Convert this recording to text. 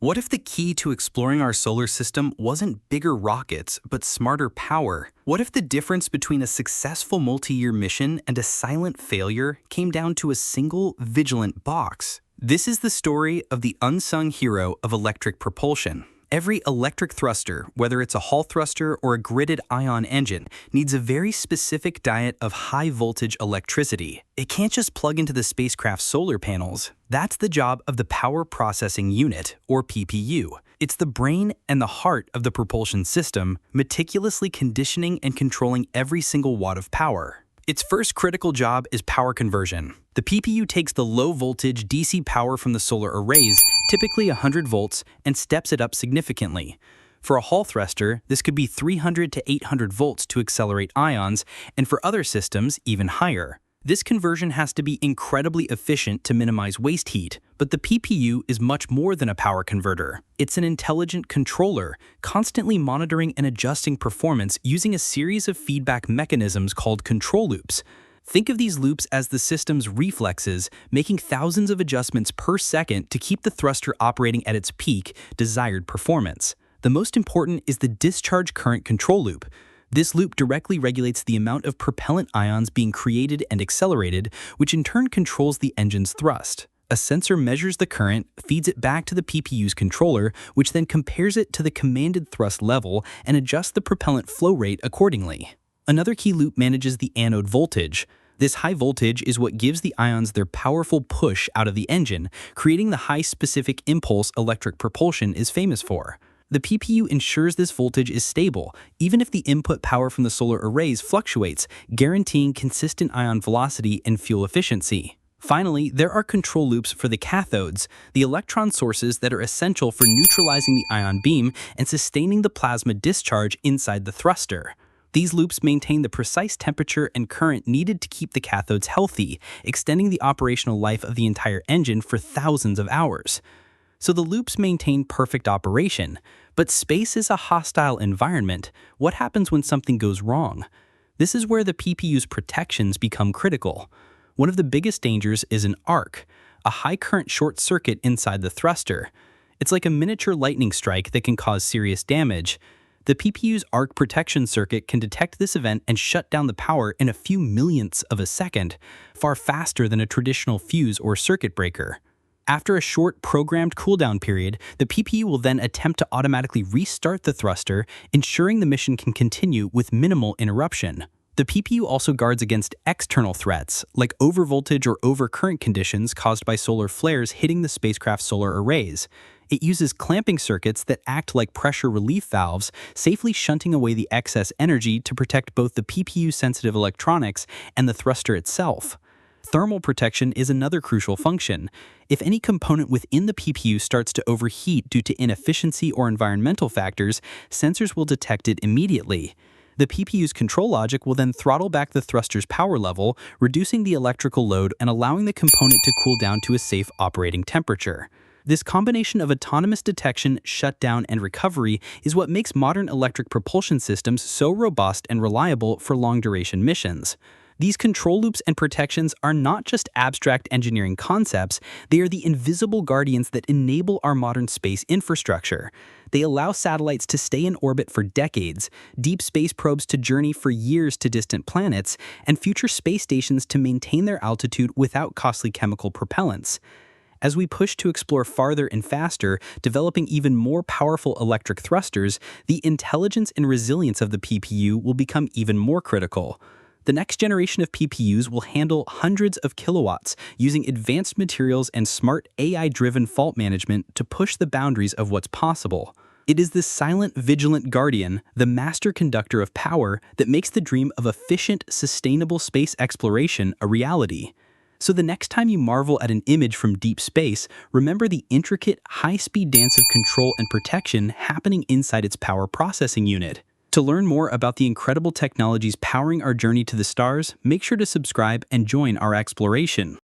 What if the key to exploring our solar system wasn't bigger rockets, but smarter power? What if the difference between a successful multi-year mission and a silent failure came down to a single, vigilant box? This is the story of the unsung hero of electric propulsion. Every electric thruster, whether it's a Hall thruster or a gridded ion engine, needs a very specific diet of high-voltage electricity. It can't just plug into the spacecraft's solar panels. That's the job of the Power Processing Unit, or PPU. It's the brain and the heart of the propulsion system, meticulously conditioning and controlling every single watt of power. Its first critical job is power conversion. The PPU takes the low-voltage DC power from the solar arrays, typically 100 volts, and steps it up significantly. For a Hall thruster, this could be 300 to 800 volts to accelerate ions, and for other systems, even higher. This conversion has to be incredibly efficient to minimize waste heat, but the PPU is much more than a power converter. It's an intelligent controller, constantly monitoring and adjusting performance using a series of feedback mechanisms called control loops. Think of these loops as the system's reflexes, making thousands of adjustments per second to keep the thruster operating at its peak, desired performance. The most important is the discharge current control loop. This loop directly regulates the amount of propellant ions being created and accelerated, which in turn controls the engine's thrust. A sensor measures the current, feeds it back to the PPU's controller, which then compares it to the commanded thrust level and adjusts the propellant flow rate accordingly. Another key loop manages the anode voltage. This high voltage is what gives the ions their powerful push out of the engine, creating the high specific impulse electric propulsion is famous for. The PPU ensures this voltage is stable, even if the input power from the solar arrays fluctuates, guaranteeing consistent ion velocity and fuel efficiency. Finally, there are control loops for the cathodes, the electron sources that are essential for neutralizing the ion beam and sustaining the plasma discharge inside the thruster. These loops maintain the precise temperature and current needed to keep the cathodes healthy, extending the operational life of the entire engine for thousands of hours. So the loops maintain perfect operation, but space is a hostile environment. What happens when something goes wrong? This is where the PPU's protections become critical. One of the biggest dangers is an arc, a high current short circuit inside the thruster. It's like a miniature lightning strike that can cause serious damage. The PPU's arc protection circuit can detect this event and shut down the power in a few millionths of a second, far faster than a traditional fuse or circuit breaker. After a short programmed cooldown period, the PPU will then attempt to automatically restart the thruster, ensuring the mission can continue with minimal interruption. The PPU also guards against external threats, like overvoltage or overcurrent conditions caused by solar flares hitting the spacecraft's solar arrays. It uses clamping circuits that act like pressure relief valves, safely shunting away the excess energy to protect both the PPU-sensitive electronics and the thruster itself. Thermal protection is another crucial function. If any component within the PPU starts to overheat due to inefficiency or environmental factors, sensors will detect it immediately. The PPU's control logic will then throttle back the thruster's power level, reducing the electrical load and allowing the component to cool down to a safe operating temperature. This combination of autonomous detection, shutdown, and recovery is what makes modern electric propulsion systems so robust and reliable for long-duration missions. These control loops and protections are not just abstract engineering concepts, they are the invisible guardians that enable our modern space infrastructure. They allow satellites to stay in orbit for decades, deep space probes to journey for years to distant planets, and future space stations to maintain their altitude without costly chemical propellants. As we push to explore farther and faster, developing even more powerful electric thrusters, the intelligence and resilience of the PPU will become even more critical. The next generation of PPUs will handle hundreds of kilowatts using advanced materials and smart AI-driven fault management to push the boundaries of what's possible. It is this silent, vigilant guardian, the master conductor of power, that makes the dream of efficient, sustainable space exploration a reality. So the next time you marvel at an image from deep space, remember the intricate, high-speed dance of control and protection happening inside its power processing unit. To learn more about the incredible technologies powering our journey to the stars, make sure to subscribe and join our exploration.